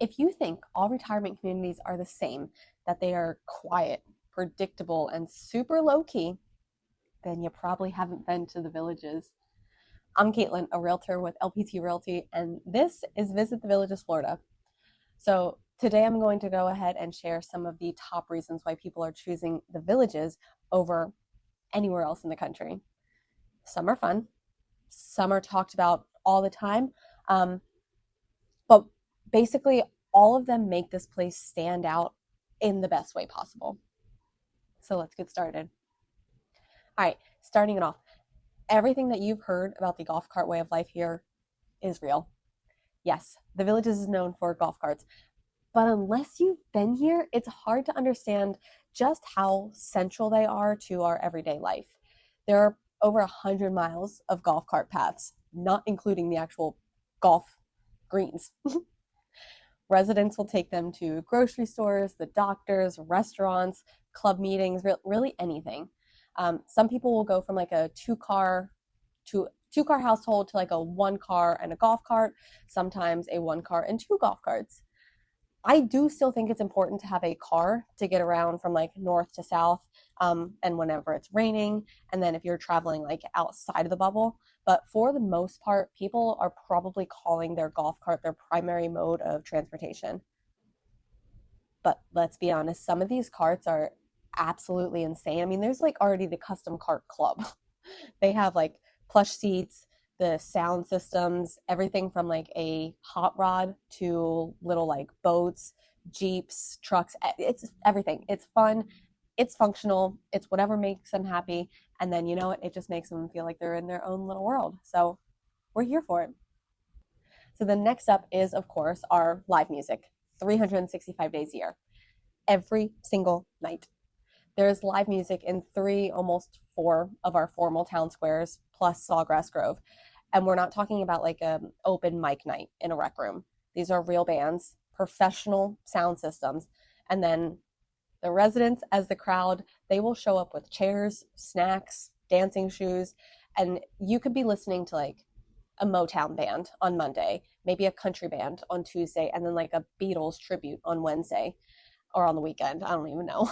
If you think all retirement communities are the same, that they are quiet, predictable, and super low key, then you probably haven't been to the Villages. I'm Caitlin, a realtor with LPT Realty, and this is Visit the Villages, Florida. So today I'm going to go ahead and share some of the top reasons why people are choosing the Villages over anywhere else in the country. Some are fun, some are talked about all the time, but basically all of them make this place stand out in the best way possible. So let's get started. All right, starting it off. Everything that you've heard about the golf cart way of life here is real. Yes, the Villages is known for golf carts, but unless you've been here, it's hard to understand just how central they are to our everyday life. There are over 100 miles of golf cart paths, not including the actual golf greens. Residents will take them to grocery stores, the doctors, restaurants, club meetings, really anything. Some people will go from like a two-car household to like a one car and a golf cart, sometimes a one car and two golf carts. I do still think it's important to have a car to get around from like north to south, and whenever it's raining, and then if you're traveling like outside of the bubble. But for the most part, people are probably calling their golf cart their primary mode of transportation. But let's be honest, some of these carts are absolutely insane. I mean, there's like already the custom cart club. They have like plush seats, the sound systems, everything from like a hot rod to little like boats, jeeps, trucks. It's everything. It's fun. It's functional. It's whatever makes them happy. And then, you know what? It just makes them feel like they're in their own little world. So we're here for it. So the next up is, of course, our live music, 365 days a year, every single night. There's live music in 3, almost 4 of our formal town squares, plus Sawgrass Grove. And we're not talking about like an open mic night in a rec room. These are real bands, professional sound systems. And then the residents, as the crowd, they will show up with chairs, snacks, dancing shoes. And you could be listening to like a Motown band on Monday, maybe a country band on Tuesday, and then like a Beatles tribute on Wednesday or on the weekend. I don't even know.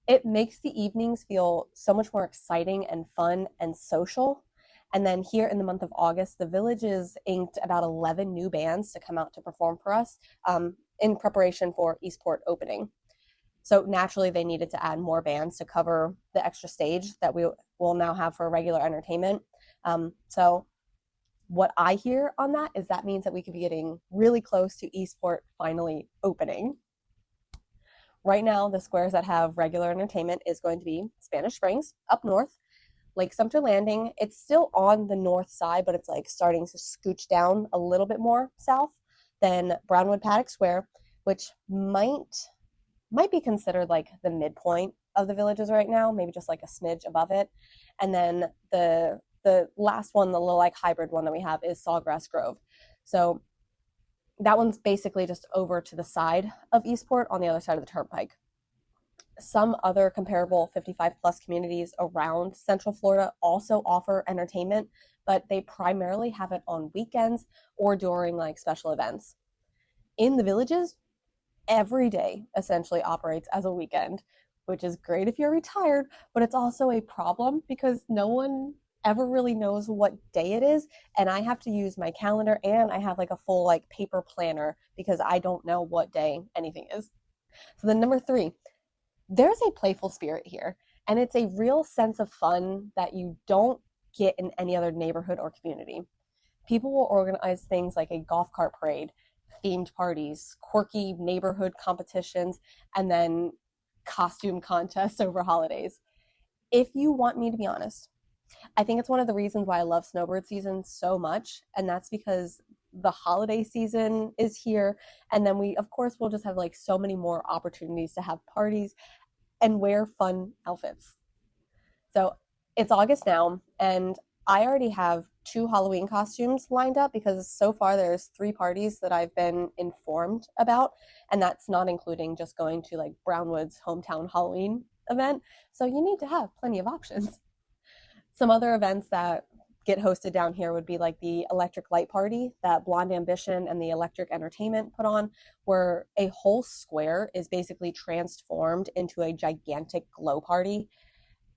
It makes the evenings feel so much more exciting and fun and social. And then here in the month of August, the Villages inked about 11 new bands to come out to perform for us, in preparation for Eastport opening. So naturally, they needed to add more bands to cover the extra stage that we will now have for regular entertainment. So what I hear on that is that means that we could be getting really close to Eastport finally opening. Right now, the squares that have regular entertainment is going to be Spanish Springs up north, Lake Sumter Landing. It's still on the north side, but it's like starting to scooch down a little bit more south. Then Brownwood Paddock Square, which might be considered like the midpoint of the Villages right now, maybe just like a smidge above it. And then the last one, the little like hybrid one that we have, is Sawgrass Grove. So that one's basically just over to the side of Eastport on the other side of the turnpike. Some other comparable 55 plus communities around Central Florida also offer entertainment, but they primarily have it on weekends or during like special events. In the Villages, every day essentially operates as a weekend, which is great if you're retired, but it's also a problem because no one ever really knows what day it is, and I have to use my calendar, and I have like a full like paper planner because I don't know what day anything is. So then number 3, there's a playful spirit here, and it's a real sense of fun that you don't get in any other neighborhood or community. People will organize things like a golf cart parade, themed parties, quirky neighborhood competitions, and then costume contests over holidays. If you want me to be honest, I think it's one of the reasons why I love snowbird season so much, and that's because the holiday season is here, and then we, of course, will just have like so many more opportunities to have parties and wear fun outfits. So it's August now, and I already have 2 Halloween costumes lined up because so far there's 3 parties that I've been informed about, and that's not including just going to like Brownwood's hometown Halloween event. So you need to have plenty of options. Some other events that get hosted down here would be like the Electric Light Party that Blonde Ambition and the Electric Entertainment put on, where a whole square is basically transformed into a gigantic glow party.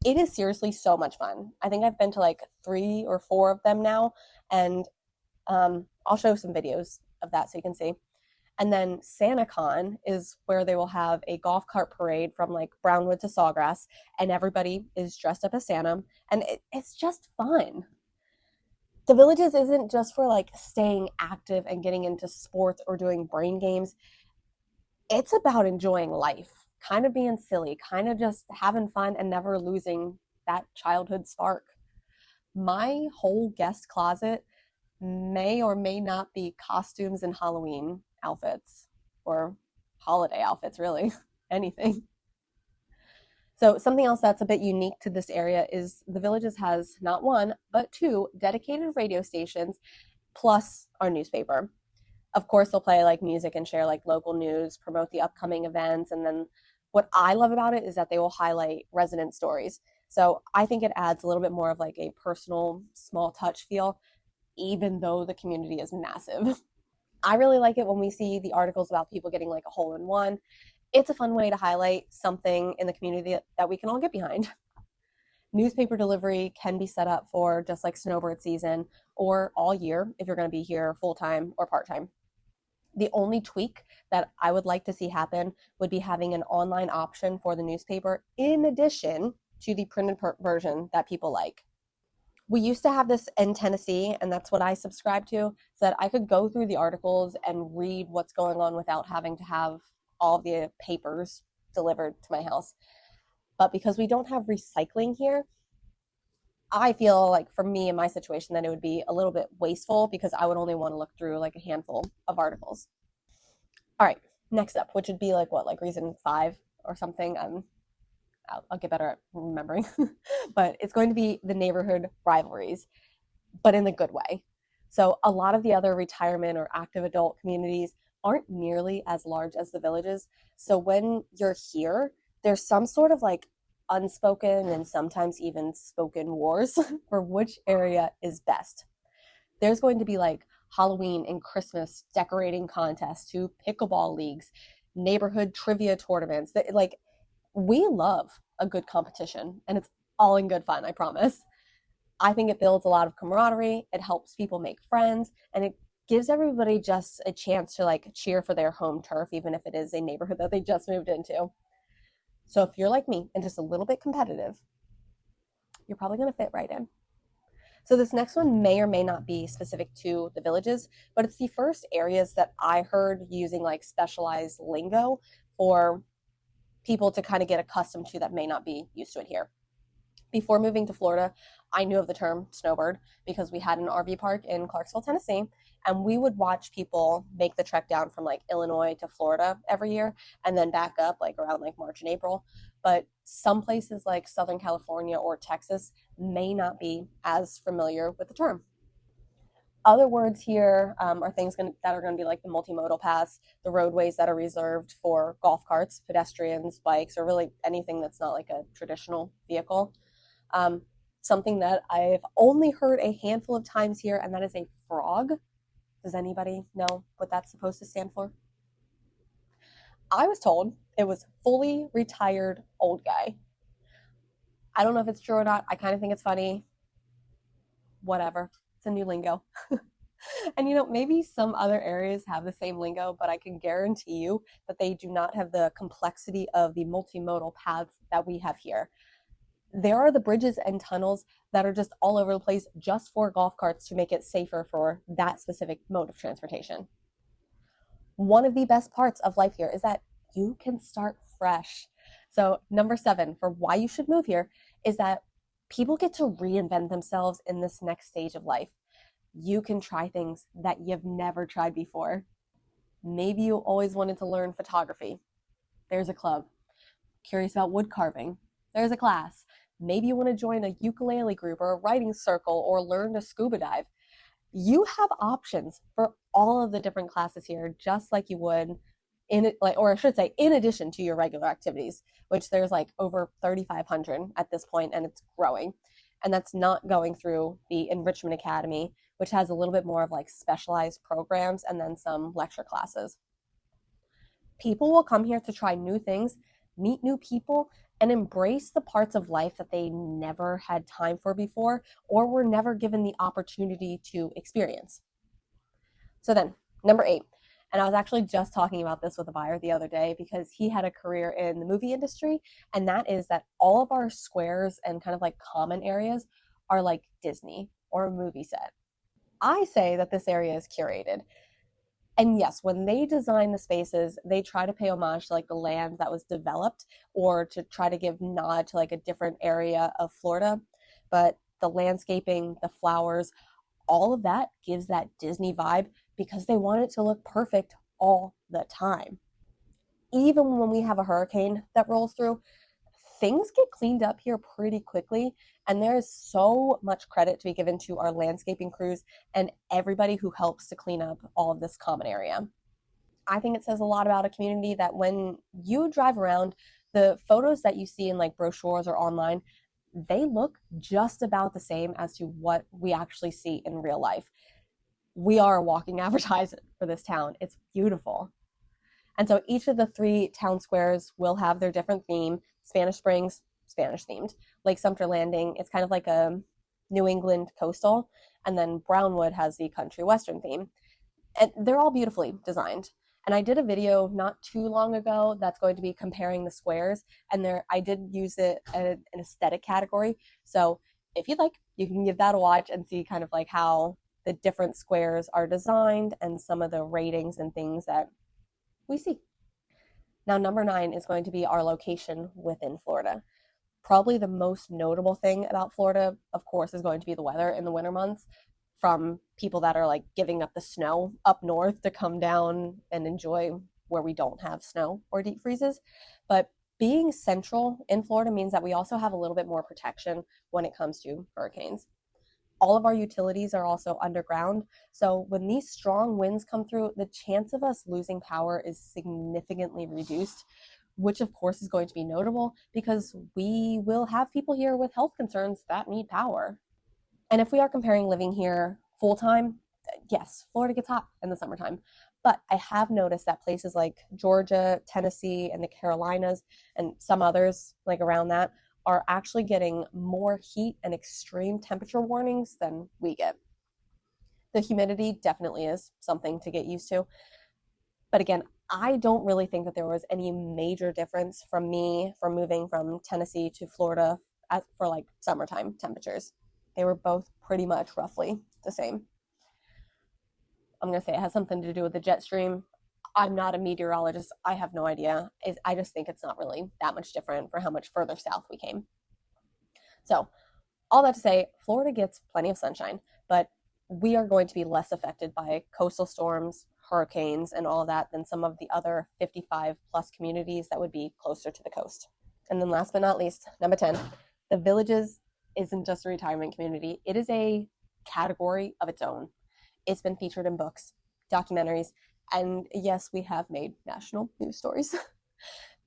It is seriously so much fun. I think I've been to like 3 or 4 of them now, and I'll show some videos of that so you can see. And then SantaCon is where they will have a golf cart parade from like Brownwood to Sawgrass, and everybody is dressed up as Santa, and it's just fun. The Villages isn't just for like staying active and getting into sports or doing brain games. It's about enjoying life, kind of being silly, kind of just having fun and never losing that childhood spark. My whole guest closet may or may not be costumes and Halloween outfits or holiday outfits, really, anything. So something else that's a bit unique to this area is the Villages has not 1, but 2 dedicated radio stations plus our newspaper. Of course, they'll play like music and share like local news, promote the upcoming events. And then what I love about it is that they will highlight resident stories. So I think it adds a little bit more of like a personal, small touch feel, even though the community is massive. I really like it when we see the articles about people getting like a hole-in-one. It's a fun way to highlight something in the community that we can all get behind. Newspaper delivery can be set up for just like snowbird season or all year if you're going to be here full-time or part-time. The only tweak that I would like to see happen would be having an online option for the newspaper in addition to the printed version that people like. We used to have this in Tennessee, and that's what I subscribe to, so that I could go through the articles and read what's going on without having to have all the papers delivered to my house. But because we don't have recycling here, I feel like for me in my situation that it would be a little bit wasteful because I would only want to look through like a handful of articles. All right, next up, which would be like what, like reason 5 or something. I'll get better at remembering. But it's going to be the neighborhood rivalries, but in the good way. So a lot of the other retirement or active adult communities aren't nearly as large as the Villages. So when you're here, there's some sort of like unspoken and sometimes even spoken wars for which area is best. There's going to be like Halloween and Christmas decorating contests to pickleball leagues, neighborhood trivia tournaments. That like we love a good competition, and it's all in good fun, I promise. I think it builds a lot of camaraderie, it helps people make friends, and it gives everybody just a chance to like cheer for their home turf, even if it is a neighborhood that they just moved into. So if you're like me and just a little bit competitive, you're probably going to fit right in. So this next one may or may not be specific to the Villages, but it's the first areas that I heard using like specialized lingo for people to kind of get accustomed to that may not be used to it here. Before moving to Florida, I knew of the term snowbird because we had an RV park in Clarksville, Tennessee, and we would watch people make the trek down from like Illinois to Florida every year and then back up like around like March and April. But some places like Southern California or Texas may not be as familiar with the term. Other words here are things that are going to be like the multimodal paths, the roadways that are reserved for golf carts, pedestrians, bikes, or really anything that's not like a traditional vehicle. Something that I've only heard a handful of times here, and that is a frog. Does anybody know what that's supposed to stand for? I was told it was fully retired old guy. I don't know if it's true or not. I kind of think it's funny. Whatever. It's a new lingo. And maybe some other areas have the same lingo, but I can guarantee you that they do not have the complexity of the multimodal paths that we have here. There are the bridges and tunnels that are just all over the place just for golf carts to make it safer for that specific mode of transportation. One of the best parts of life here is that you can start fresh. So number 7 for why you should move here is that people get to reinvent themselves in this next stage of life. You can try things that you've never tried before. Maybe you always wanted to learn photography. There's a club. Curious about wood carving. There's a class. Maybe you want to join a ukulele group or a writing circle or learn to scuba dive. You have options for all of the different classes here, just like you would in addition to your regular activities, which there's like over 3,500 at this point, and it's growing. And that's not going through the Enrichment Academy, which has a little bit more of like specialized programs and then some lecture classes. People will come here to try new things, meet new people, and embrace the parts of life that they never had time for before or were never given the opportunity to experience. So then, number 8. And I was actually just talking about this with a buyer the other day because he had a career in the movie industry, and that is that all of our squares and kind of like common areas are like Disney or a movie set. I say that this area is curated. And yes, when they design the spaces, they try to pay homage to like the land that was developed or to try to give nod to like a different area of Florida. But the landscaping, the flowers, all of that gives that Disney vibe because they want it to look perfect all the time. Even when we have a hurricane that rolls through, things get cleaned up here pretty quickly. And there is so much credit to be given to our landscaping crews and everybody who helps to clean up all of this common area. I think it says a lot about a community that when you drive around, the photos that you see in like brochures or online, they look just about the same as to what we actually see in real life. We are a walking advertisement for this town. It's beautiful. And so each of the 3 town squares will have their different theme. Spanish Springs, Spanish themed. Lake Sumter Landing, it's kind of like a New England coastal. And then Brownwood has the country western theme. And they're all beautifully designed. And I did a video not too long ago that's going to be comparing the squares. And I did use it in an aesthetic category. So if you'd like, you can give that a watch and see kind of like how the different squares are designed and some of the ratings and things that we see. Now, number 9 is going to be our location within Florida. Probably the most notable thing about Florida, of course, is going to be the weather in the winter months, from people that are like giving up the snow up north to come down and enjoy where we don't have snow or deep freezes. But being central in Florida means that we also have a little bit more protection when it comes to hurricanes. All of our utilities are also underground. So when these strong winds come through, the chance of us losing power is significantly reduced, which of course is going to be notable because we will have people here with health concerns that need power. And if we are comparing living here full time, yes, Florida gets hot in the summertime. But I have noticed that places like Georgia, Tennessee, and the Carolinas, and some others like around that, are actually getting more heat and extreme temperature warnings than we get. The humidity definitely is something to get used to. But again, I don't really think that there was any major difference from moving from Tennessee to Florida for like summertime temperatures. They were both pretty much roughly the same. I'm going to say it has something to do with the jet stream. I'm not a meteorologist. I have no idea. I just think it's not really that much different for how much further south we came. So all that to say, Florida gets plenty of sunshine, but we are going to be less affected by coastal storms, hurricanes, and all of that than some of the other 55 plus communities that would be closer to the coast. And then last but not least, number 10, the Villages isn't just a retirement community. It is a category of its own. It's been featured in books, documentaries, and yes, we have made national news stories.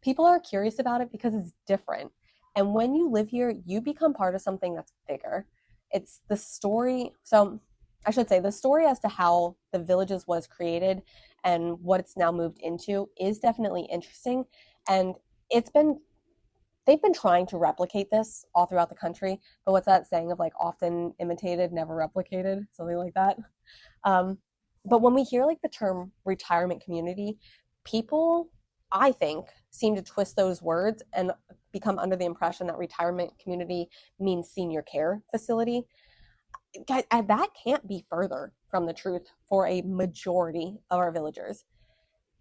People are curious about it because it's different. And when you live here, you become part of something that's bigger. It's the story. So I should say the story as to how the Villages was created and what it's now moved into is definitely interesting. And they've been trying to replicate this all throughout the country. But what's that saying of like often imitated, never replicated, something like that. But when we hear like the term retirement community, people, I think, seem to twist those words and become under the impression that retirement community means senior care facility. That can't be further from the truth for a majority of our villagers.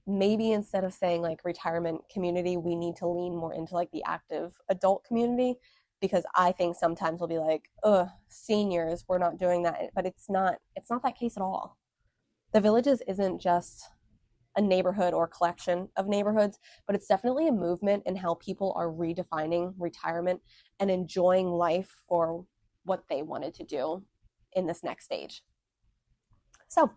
Maybe instead of saying like retirement community, we need to lean more into like the active adult community, because I think sometimes we'll be like, seniors, we're not doing that. But it's not that case at all. The Villages isn't just a neighborhood or collection of neighborhoods, but it's definitely a movement in how people are redefining retirement and enjoying life for what they wanted to do in this next stage. So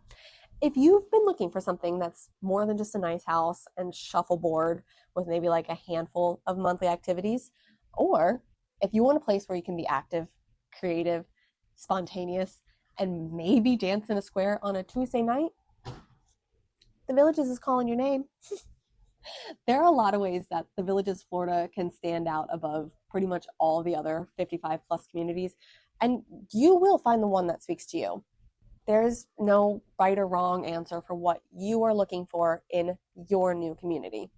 if you've been looking for something that's more than just a nice house and shuffleboard with maybe like a handful of monthly activities, or if you want a place where you can be active, creative, spontaneous, and maybe dance in a square on a Tuesday night, the Villages is calling your name. There are a lot of ways that the Villages Florida can stand out above pretty much all the other 55 plus communities, and you will find the one that speaks to you. There's no right or wrong answer for what you are looking for in your new community.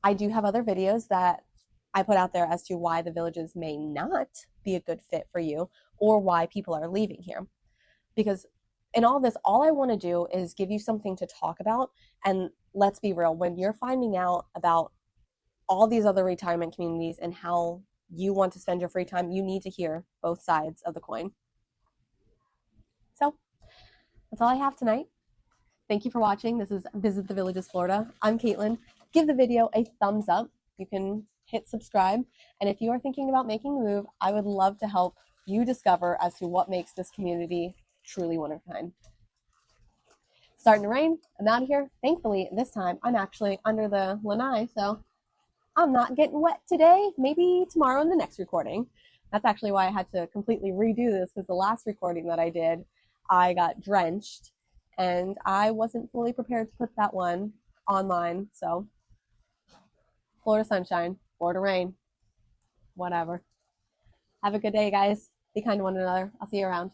I do have other videos that I put out there as to why the Villages may not be a good fit for you or why people are leaving here. Because in all this, all I want to do is give you something to talk about. And let's be real, when you're finding out about all these other retirement communities and how you want to spend your free time, you need to hear both sides of the coin. So that's all I have tonight. Thank you for watching. This is Visit the Villages Florida. I'm Caitlin. Give the video a thumbs up. You can hit subscribe. And if you are thinking about making the move, I would love to help you discover as to what makes this community truly one of a kind. Starting to rain. I'm out of here. Thankfully, this time I'm actually under the lanai, so I'm not getting wet today. Maybe tomorrow in the next recording. That's actually why I had to completely redo this, because the last recording that I did, I got drenched and I wasn't fully prepared to put that one online. So Florida sunshine, Florida rain, whatever. Have a good day, guys. Be kind to one another. I'll see you around.